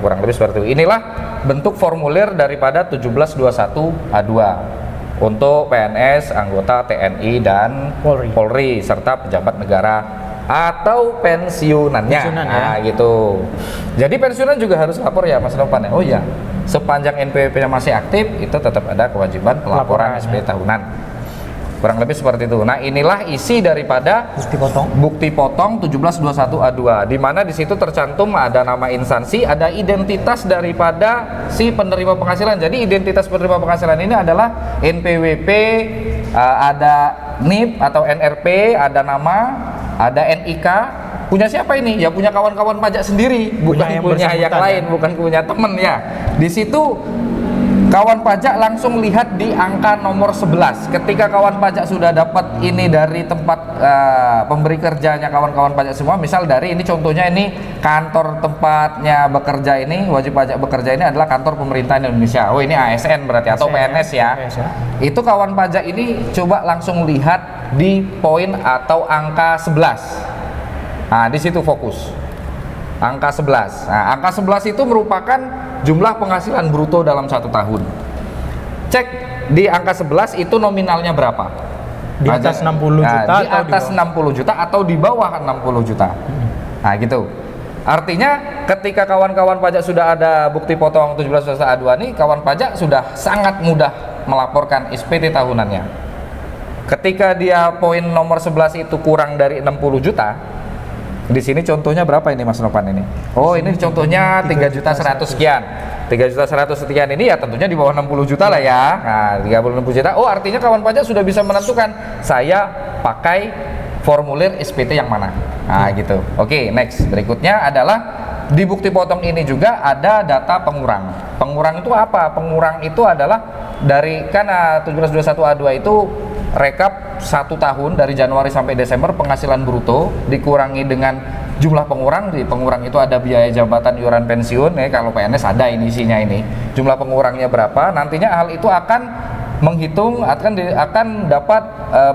kurang lebih seperti itu. Inilah bentuk formulir daripada 1721 A2 untuk PNS, anggota TNI dan Polri serta pejabat negara atau pensiunannya. Nah, gitu. Jadi pensiunan juga harus lapor ya Mas Novan ya. Oh iya, sepanjang NPWP-nya masih aktif itu tetap ada kewajiban pelaporan SPT tahunan. Kurang lebih seperti itu. Nah, inilah isi daripada bukti potong 1721 A2, di mana di situ tercantum ada nama instansi, ada identitas daripada si penerima penghasilan. Jadi identitas penerima penghasilan ini adalah NPWP, ada NIP atau NRP, ada nama, ada NIK. Punya siapa ini? Ya punya kawan-kawan pajak sendiri, bukan punya yang lain, bukan punya temen ya. Di situ kawan pajak langsung lihat di angka nomor 11. Ketika kawan pajak sudah dapat ini dari tempat pemberi kerjanya kawan-kawan pajak semua, misal dari ini contohnya ini kantor tempatnya bekerja ini, wajib pajak bekerja ini adalah kantor pemerintahan Indonesia. Oh ini ASN berarti atau PNS ya. Itu kawan pajak ini coba langsung lihat di poin atau angka 11. Nah, di situ fokus. Angka 11. Nah, angka 11 itu merupakan jumlah penghasilan bruto dalam 1 tahun. Cek di angka 11 itu nominalnya berapa? Di atas 60 juta di atas 60 juta atau di bawah 60 juta. Nah, gitu. Artinya ketika kawan-kawan pajak sudah ada bukti potong 17 A2 nih, kawan pajak sudah sangat mudah melaporkan SPT tahunannya. Ketika dia poin nomor 11 itu kurang dari 60 juta, di sini contohnya berapa ini Mas Novan ini? Oh ini contohnya 3.100.000 sekian. 3.100.000 sekian ini ya tentunya di bawah 60 juta lah ya. Nah 36 juta. Oh artinya kawan pajak sudah bisa menentukan saya pakai formulir SPT yang mana. Nah gitu. Oke, next. Berikutnya adalah di bukti potong ini juga ada data pengurang. Pengurang itu apa? Pengurang itu adalah dari kan 1721 A2 itu rekap 1 tahun dari Januari sampai Desember penghasilan bruto dikurangi dengan jumlah pengurang. Di pengurang itu ada biaya jabatan iuran pensiun ya, kalau PNS ada ini isinya ini. Jumlah pengurangnya berapa? Nantinya hal itu akan menghitung akan dapat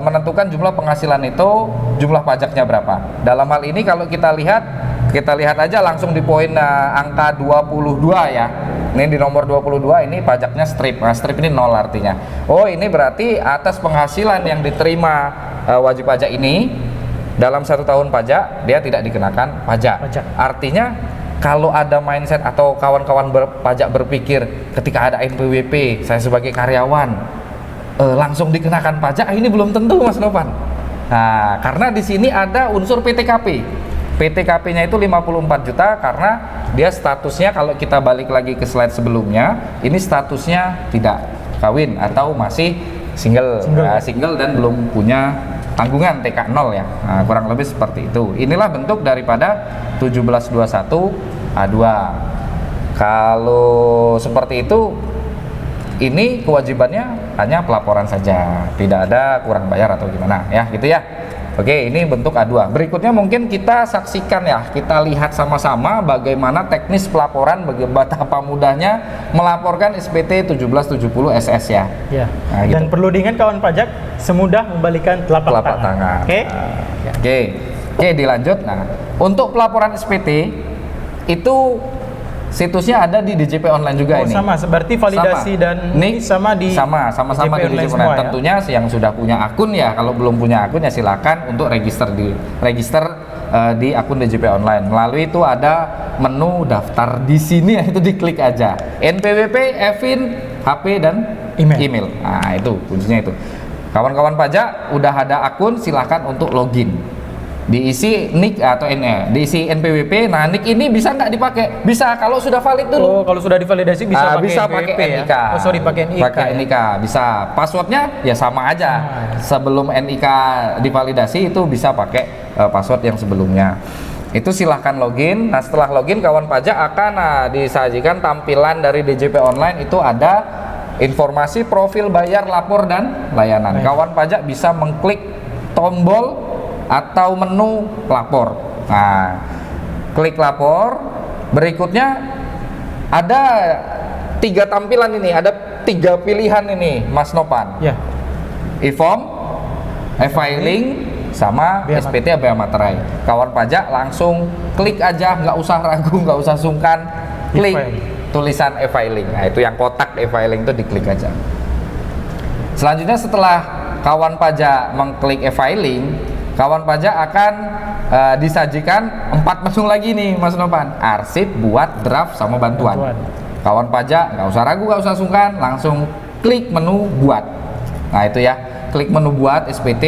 menentukan jumlah penghasilan itu, jumlah pajaknya berapa. Dalam hal ini kalau kita lihat aja langsung di poin angka 22 ya. Ini di nomor 22 ini pajaknya strip. Nah, strip ini 0 artinya. Oh, ini berarti atas penghasilan yang diterima wajib pajak ini dalam 1 tahun pajak dia tidak dikenakan pajak. Artinya kalau ada mindset atau kawan-kawan pajak berpikir ketika ada NPWP saya sebagai karyawan langsung dikenakan pajak, ini belum tentu Mas Novan. Nah, karena di sini ada unsur PTKP. PTKP-nya itu 54 juta karena dia statusnya kalau kita balik lagi ke slide sebelumnya, ini statusnya tidak kawin atau masih single dan belum punya tanggungan TK 0 ya. Nah, kurang lebih seperti itu. Inilah bentuk daripada 1721 A2. Kalau seperti itu, ini kewajibannya hanya pelaporan saja, tidak ada kurang bayar atau gimana ya, gitu ya. Oke, ini bentuk A2. Berikutnya mungkin kita saksikan ya, kita lihat sama-sama bagaimana teknis pelaporan, betapa mudahnya melaporkan SPT 1770 SS ya. Ya. Nah, gitu. Dan perlu diingat kawan pajak, semudah membalikan telapak tangan. Oke. Oke. Oke, dilanjut. Nah, untuk pelaporan SPT itu situsnya ada di DJP online juga Oh, ini. sama, berarti validasi dan Nih, ini sama di sama-sama DJP di online DJP semua online. ya? Tentunya yang sudah punya akun ya, kalau belum punya akun ya silakan untuk register di akun DJP online. Melalui itu ada menu daftar di sini ya, itu diklik aja. NPWP, EVIN, HP dan email. Nah, itu kuncinya itu. Kawan-kawan pajak udah ada akun, silakan untuk login. Diisi NIK atau diisi NPWP. Nah, NIK ini bisa nggak dipakai? Bisa kalau sudah valid dulu. Oh, kalau sudah divalidasi bisa pakai bisa NPWP pakai ya? NIK. Oh, sorry, pakai NIK. Pakai ya? NIK bisa. Passwordnya ya sama aja. Sebelum NIK divalidasi itu bisa pakai password yang sebelumnya. Itu silahkan login. Nah, setelah login kawan pajak akan disajikan tampilan dari DJP online. Itu ada informasi profil bayar, lapor dan layanan. Kawan pajak bisa mengklik tombol atau menu lapor. Nah, klik lapor. Berikutnya ada 3 tampilan ini, ada 3 pilihan ini, Mas Nopan. Ya. E-form, e-filing, sama SPT Bea Materai. Kawan pajak langsung klik aja, nggak usah ragu, nggak usah sungkan, klik tulisan e-filing. Nah, itu yang kotak e-filing itu diklik aja. Selanjutnya setelah kawan pajak mengklik e-filing, kawan pajak akan disajikan 4 menu lagi nih, Mas Nopan. Arsip, buat, draft, sama bantuan. Kawan pajak nggak usah ragu, nggak usah sungkan, langsung klik menu buat. Nah, itu ya, klik menu buat SPT.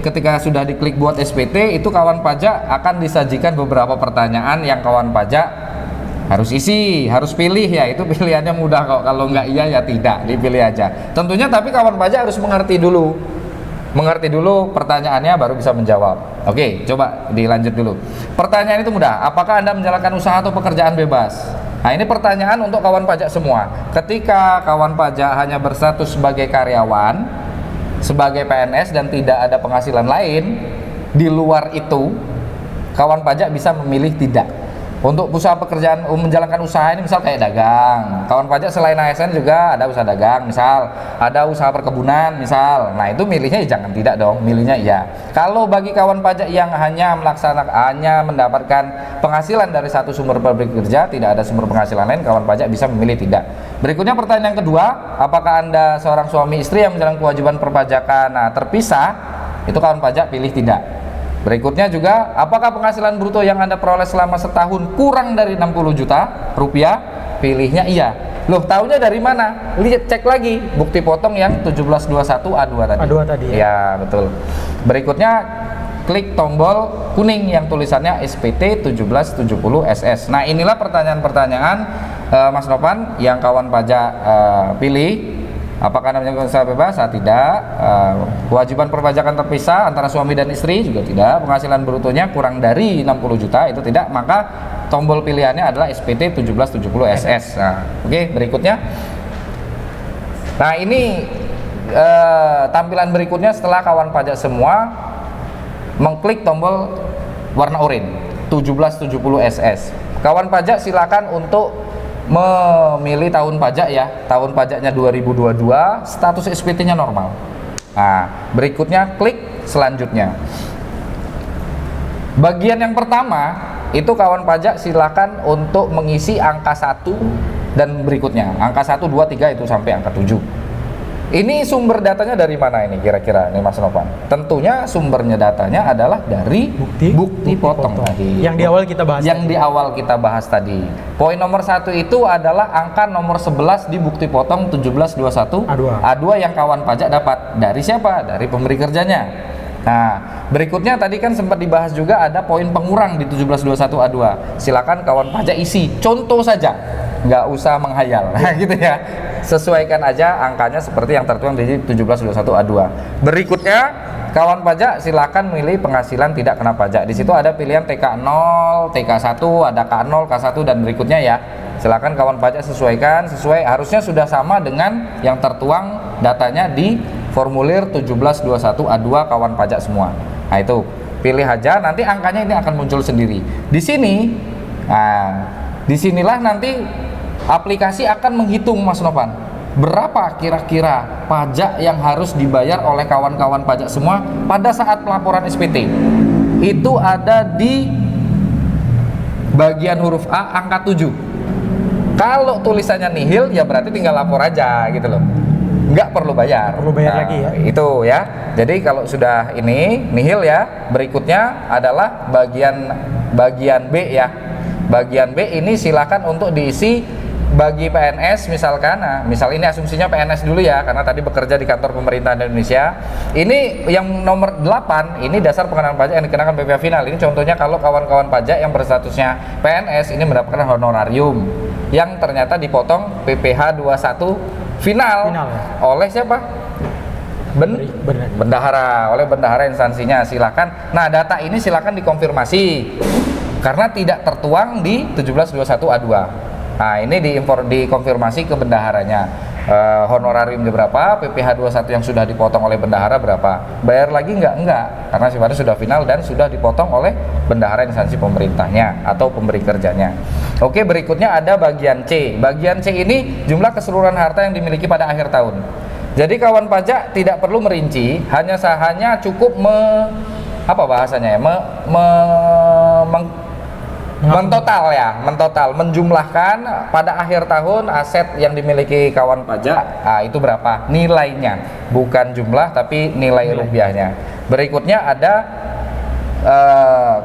Ketika sudah diklik buat SPT, itu kawan pajak akan disajikan beberapa pertanyaan yang kawan pajak harus isi, harus pilih ya. Itu pilihannya mudah kok, kalau nggak iya ya tidak, dipilih aja. Tentunya tapi kawan pajak harus mengerti dulu pertanyaannya baru bisa menjawab. Oke, coba dilanjut dulu. Pertanyaan itu mudah. Apakah Anda menjalankan usaha atau pekerjaan bebas? Nah, ini pertanyaan untuk kawan pajak semua. Ketika kawan pajak hanya berstatus sebagai karyawan, sebagai PNS dan tidak ada penghasilan lain di luar itu, kawan pajak bisa memilih tidak. Untuk usaha pekerjaan menjalankan usaha ini misal kayak dagang, kawan pajak selain ASN juga ada usaha dagang, misal ada usaha perkebunan misal. Nah, itu milihnya jangan tidak dong, milihnya iya. Kalau bagi kawan pajak yang hanya mendapatkan penghasilan dari satu sumber pabrik kerja, tidak ada sumber penghasilan lain, kawan pajak bisa memilih tidak. Berikutnya pertanyaan kedua, apakah Anda seorang suami istri yang menjalankan kewajiban perpajakan terpisah? Itu kawan pajak pilih tidak. Berikutnya juga, apakah penghasilan bruto yang Anda peroleh selama setahun kurang dari 60 juta rupiah? Pilihnya iya. Loh, tahunya dari mana? Lihat, cek lagi bukti potong yang 1721 A2 tadi. A2 tadi ya? Ya, betul. Berikutnya, klik tombol kuning yang tulisannya SPT 1770 SS. Nah, inilah pertanyaan-pertanyaan Mas Nopan yang kawan pajak pilih. Apakah Anda menjalankan usaha bebas? Tidak. Kewajiban perpajakan terpisah antara suami dan istri juga tidak. Penghasilan brutonya kurang dari 60 juta itu tidak. Maka tombol pilihannya adalah SPT 1770 SS. Nah, oke, berikutnya. Nah, ini tampilan berikutnya setelah kawan pajak semua mengklik tombol warna oranye 1770 SS. Kawan pajak silakan untuk memilih tahun pajak ya. Tahun pajaknya 2022, status SPT-nya normal. Nah, berikutnya klik selanjutnya. Bagian yang pertama itu kawan pajak silakan untuk mengisi angka 1 dan berikutnya. Angka 1, 2, 3 itu sampai angka 7. Ini sumber datanya dari mana ini kira-kira nih Mas Novan? Tentunya sumbernya datanya adalah dari bukti potong tadi. Yang di awal kita bahas. Yang di awal kita bahas tadi. Poin nomor 1 itu adalah angka nomor 11 di bukti potong 1721 A2 yang kawan pajak dapat. Dari siapa? Dari pemberi kerjanya. Nah, berikutnya tadi kan sempat dibahas juga ada poin pengurang di 1721 A2. Silakan kawan pajak isi. Contoh saja. Nggak usah menghayal. Nah, gitu ya. Sesuaikan aja angkanya seperti yang tertuang di 1721 A2. Berikutnya, kawan pajak silakan milih penghasilan tidak kena pajak. Di situ ada pilihan TK0, TK1, ada K0, K1 dan berikutnya ya. Silakan kawan pajak sesuaikan harusnya sudah sama dengan yang tertuang datanya di formulir 1721 A2 kawan pajak semua. Nah, itu pilih aja, nanti angkanya ini akan muncul sendiri. Di sini, nah, disinilah nanti aplikasi akan menghitung Mas Novan berapa kira-kira pajak yang harus dibayar oleh kawan-kawan pajak semua pada saat pelaporan SPT. itu ada di bagian huruf A angka 7. Kalau tulisannya nihil ya berarti tinggal lapor aja gitu loh. Nggak perlu bayar. Perlu bayar lagi ya. Itu ya. Jadi kalau sudah ini nihil ya, berikutnya adalah bagian B ya. Bagian B ini silakan untuk diisi bagi PNS misalkan. Nah, misal ini asumsinya PNS dulu ya, karena tadi bekerja di kantor pemerintahan Indonesia. Ini yang nomor 8, ini dasar pengenaan pajak yang dikenakan PPh final. Ini contohnya kalau kawan-kawan pajak yang berstatusnya PNS ini mendapatkan honorarium yang ternyata dipotong PPh 21 final ya. oleh siapa? Bendahara, oleh bendahara instansinya. Silakan. Nah, data ini silakan dikonfirmasi karena tidak tertuang di 1721A2. Nah, ini dikonfirmasi ke bendaharanya. Honorariumnya berapa, PPh 21 yang sudah dipotong oleh bendahara berapa, bayar lagi enggak, karena sifatnya sudah final dan sudah dipotong oleh bendahara instansi pemerintahnya atau pemberi kerjanya. Oke, berikutnya ada bagian C. Bagian C ini jumlah keseluruhan harta yang dimiliki pada akhir tahun. Jadi kawan pajak tidak perlu merinci, hanya cukup menjumlahkan pada akhir tahun aset yang dimiliki kawan pajak, itu berapa nilainya, bukan jumlah tapi nilai rupiahnya. Berikutnya ada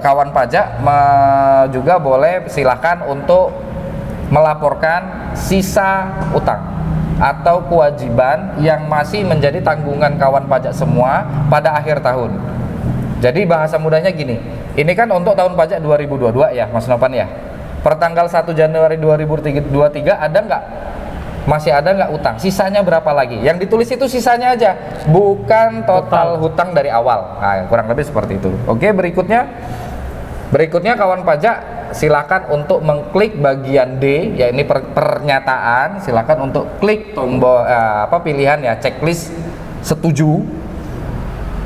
kawan pajak juga boleh silakan untuk melaporkan sisa utang atau kewajiban yang masih menjadi tanggungan kawan pajak semua pada akhir tahun. Jadi bahasa mudahnya gini, ini kan untuk tahun pajak 2022 ya Mas Nopan ya. Pertanggal 1 Januari 2023 masih ada nggak utang? Sisanya berapa lagi? Yang ditulis itu sisanya aja, bukan total hutang dari awal. Nah, kurang lebih seperti itu. Oke, berikutnya kawan pajak silakan untuk mengklik bagian D, ya ini pernyataan. Silakan untuk klik tombol pilihan ya checklist setuju.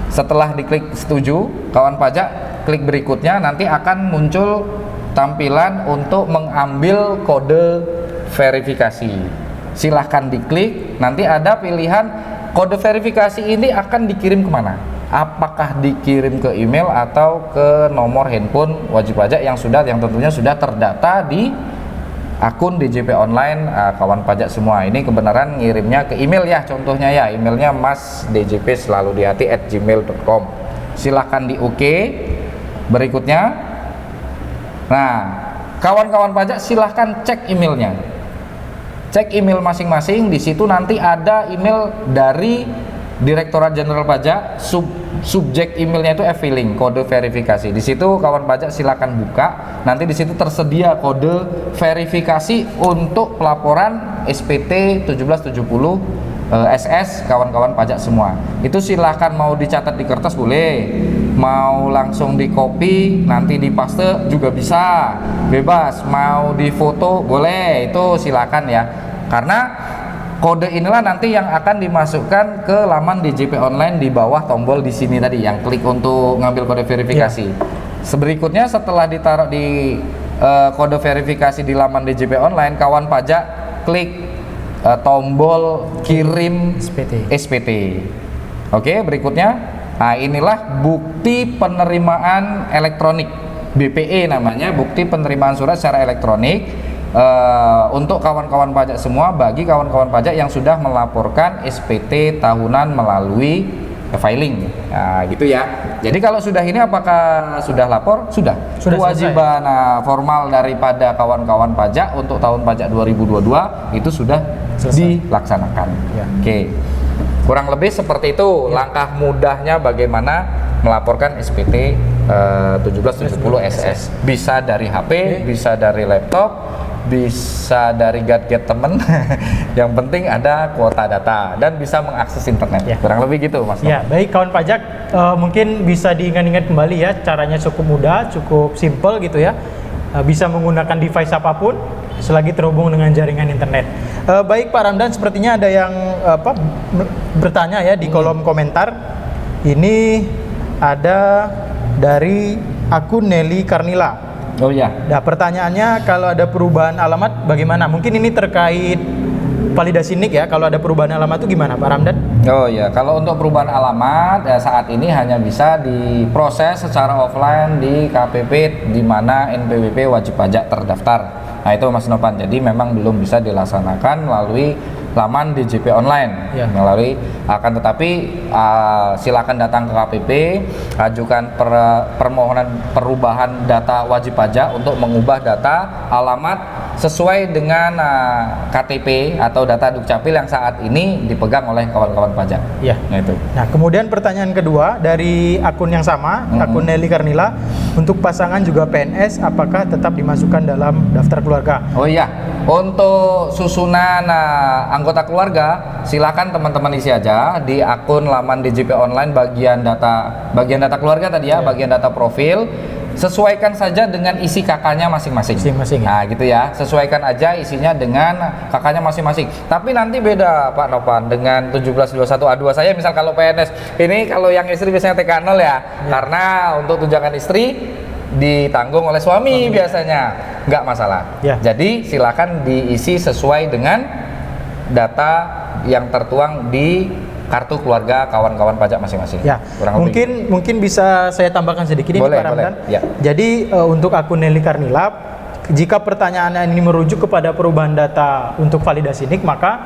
Setelah diklik setuju, kawan pajak klik berikutnya, nanti akan muncul tampilan untuk mengambil kode verifikasi. Silahkan diklik, nanti ada pilihan kode verifikasi ini akan dikirim kemana? Apakah dikirim ke email atau ke nomor handphone wajib pajak yang tentunya sudah terdata di akun DJP online kawan pajak semua. Ini kebenaran ngirimnya ke email ya, contohnya ya emailnya masdjp-selaludiHati@gmail.com. silahkan di OK. Berikutnya, nah kawan-kawan pajak silahkan cek emailnya, cek email masing-masing. Di situ nanti ada email dari Direktorat Jenderal Pajak, subjek emailnya itu e-filing, kode verifikasi. Di situ kawan pajak silakan buka. Nanti di situ tersedia kode verifikasi untuk pelaporan SPT 1770 SS kawan-kawan pajak semua. Itu silahkan mau dicatat di kertas boleh, mau langsung di copy nanti di paste juga bisa, bebas. Mau di foto boleh, itu silakan ya. Karena kode inilah nanti yang akan dimasukkan ke laman DJP online di bawah tombol di sini tadi yang klik untuk ngambil kode verifikasi. Berikutnya setelah ditaruh di kode verifikasi di laman DJP online, kawan pajak klik tombol kirim SPT. Oke, berikutnya, nah inilah bukti penerimaan elektronik, BPE namanya, bukti penerimaan surat secara elektronik. Untuk kawan-kawan pajak semua, bagi kawan-kawan pajak yang sudah melaporkan SPT tahunan melalui e-filing. Nah, gitu ya. Jadi kalau sudah ini, apakah sudah lapor? Sudah kewajiban formal daripada kawan-kawan pajak untuk tahun pajak 2022 itu sudah dilaksanakan. Oke. Kurang lebih seperti itu langkah mudahnya bagaimana melaporkan SPT 1770 SS. Bisa dari HP, bisa dari laptop, bisa dari gadget temen. Yang penting ada kuota data dan bisa mengakses internet. Kurang lebih gitu, Mas. Ya, baik kawan pajak, mungkin bisa diingat-ingat kembali ya, caranya cukup mudah, cukup simple gitu ya. Bisa menggunakan device apapun selagi terhubung dengan jaringan internet. Baik Pak Ramdan, sepertinya ada yang bertanya ya di kolom komentar. Ini ada dari akun Nelly Karnila. Oh ya. Nah, pertanyaannya kalau ada perubahan alamat bagaimana? Mungkin ini terkait validasi NIK ya. Kalau ada perubahan alamat itu gimana Pak Ramdan? Oh ya, kalau untuk perubahan alamat ya saat ini hanya bisa diproses secara offline di KPP di mana NPWP wajib pajak terdaftar. Nah itu Mas Novan, jadi memang belum bisa dilaksanakan melalui laman DJP online, Ya. akan tetapi silakan datang ke KPP, ajukan permohonan perubahan data wajib pajak untuk mengubah data alamat sesuai dengan KTP atau data Dukcapil yang saat ini dipegang oleh kawan-kawan pajak. Ya. Nah itu. Nah, kemudian pertanyaan kedua dari akun yang sama, akun Nelly Karnila, untuk pasangan juga PNS, apakah tetap dimasukkan dalam daftar keluarga? Oh iya, untuk susunan anggota keluarga, silakan teman-teman isi aja di akun laman DJP online bagian data keluarga tadi ya, bagian data profil. Sesuaikan saja dengan isi kakaknya masing-masing. Masing-masing, ya. Nah, gitu ya. Sesuaikan aja isinya dengan kakaknya masing-masing. Tapi nanti beda Pak Novan dengan 1721A2 saya misal kalau PNS. Ini kalau yang istri biasanya TK0 ya. Karena untuk tunjangan istri ditanggung oleh suami biasanya. Nggak masalah. Ya. Jadi silakan diisi sesuai dengan data yang tertuang di kartu keluarga kawan-kawan pajak masing-masing. Ya, Kurang lebih. mungkin bisa saya tambahkan sedikit ini Boleh, Pak Ramdan. boleh. Ya. Jadi untuk akun Nelly Karnila, jika pertanyaan ini merujuk kepada perubahan data untuk validasi NIK, maka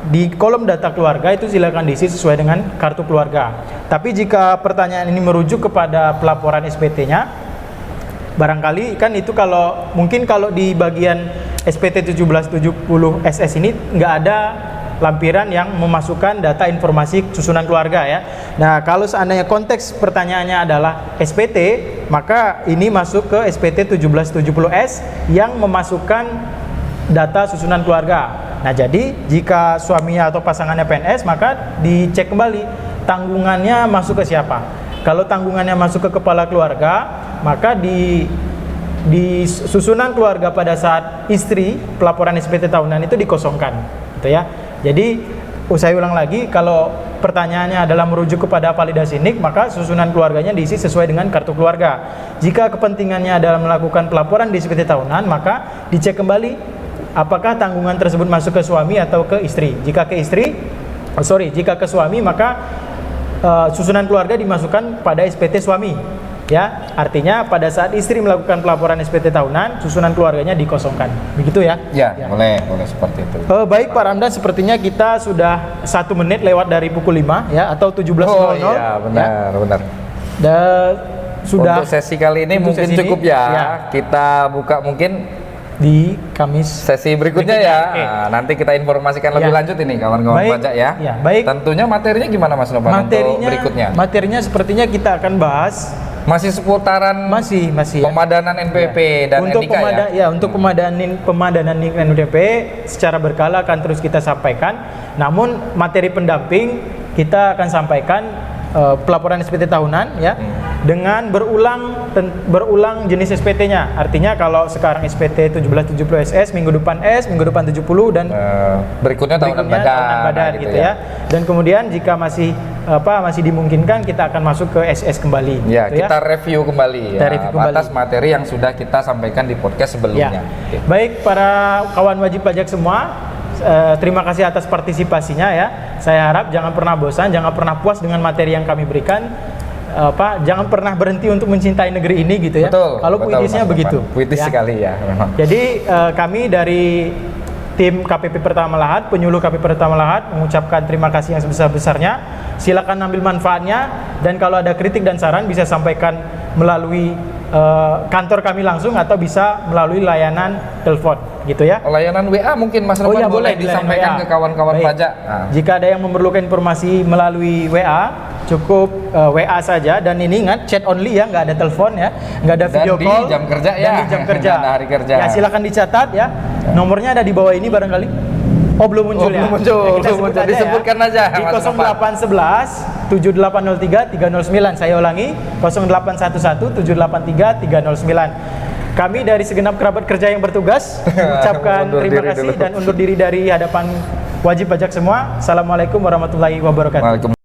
di kolom data keluarga itu silakan diisi sesuai dengan kartu keluarga. Tapi jika pertanyaan ini merujuk kepada pelaporan SPT-nya, barangkali kan itu mungkin kalau di bagian SPT 1770 SS ini nggak ada lampiran yang memasukkan data informasi susunan keluarga ya. Nah, kalau seandainya konteks pertanyaannya adalah SPT, maka ini masuk ke SPT 1770S yang memasukkan data susunan keluarga. Nah, jadi jika suaminya atau pasangannya PNS, maka dicek kembali tanggungannya masuk ke siapa. Kalau tanggungannya masuk ke kepala keluarga, maka di susunan keluarga pada saat istri pelaporan SPT tahunan itu dikosongkan, gitu ya. Jadi saya ulang lagi, kalau pertanyaannya adalah merujuk kepada validasi NIK, maka susunan keluarganya diisi sesuai dengan kartu keluarga. Jika kepentingannya adalah melakukan pelaporan di SPT tahunan, maka dicek kembali apakah tanggungan tersebut masuk ke suami atau ke istri. Jika ke suami, maka susunan keluarga dimasukkan pada SPT suami. Ya, artinya pada saat istri melakukan pelaporan SPT tahunan, susunan keluarganya dikosongkan. Begitu ya? Ya. Boleh seperti itu. Baik Pak Ramdan, sepertinya kita sudah 1 menit lewat dari pukul 5 ya, atau 17.00. Oh iya, benar. Dan sudah untuk sesi kali ini mungkin cukup ya. Kita buka mungkin di Kamis sesi berikutnya ya. Oke. Nah, nanti kita informasikan lebih lanjut ini kawan-kawan Baik. pajak ya. Ya, baik. Tentunya materinya gimana Mas Novan untuk berikutnya? Materinya sepertinya kita akan bahas Masih seputaran masih ya. pemadanan NPWP dan untuk NIK ya. Untuk pemadanan NIK dan NPWP secara berkala akan terus kita sampaikan. Namun materi pendamping kita akan sampaikan pelaporan SPT tahunan ya, dengan berulang jenis SPT-nya. Artinya kalau sekarang SPT 1770 SS, minggu depan S, minggu depan 70 dan berikutnya tahunan badan gitu ya. Dan kemudian jika masih dimungkinkan, kita akan masuk ke SS kembali. Ya, gitu kita review kembali atas materi yang sudah kita sampaikan di podcast sebelumnya. Ya. Baik para kawan wajib pajak semua, terima kasih atas partisipasinya ya. Saya harap jangan pernah bosan, jangan pernah puas dengan materi yang kami berikan. Jangan pernah berhenti untuk mencintai negeri ini gitu ya. Betul. Kalau puitisnya begitu. Puitis sekali ya memang. Jadi kami dari tim KPP Pertama Lahat, penyuluh KPP Pertama Lahat mengucapkan terima kasih yang sebesar-besarnya. Silakan ambil manfaatnya, dan kalau ada kritik dan saran bisa sampaikan melalui kantor kami langsung atau bisa melalui layanan telepon gitu ya. Layanan WA mungkin Mas Novan boleh disampaikan ke kawan-kawan pajak. Jika ada yang memerlukan informasi melalui WA, cukup WA saja, dan ini ingat chat only ya, nggak ada telepon ya, nggak ada video call. Dan di jam kerja ya. Dan di jam kerja. Dan hari kerja. Ya silakan dicatat ya. Nomornya ada di bawah ini barangkali. Oh belum muncul ya. Belum muncul. Disebutkan aja di 0811 7803 309. Saya ulangi 0811 783 309. Kami dari segenap kerabat kerja yang bertugas mengucapkan terima kasih dan undur diri dari hadapan wajib pajak semua. Assalamualaikum warahmatullahi wabarakatuh.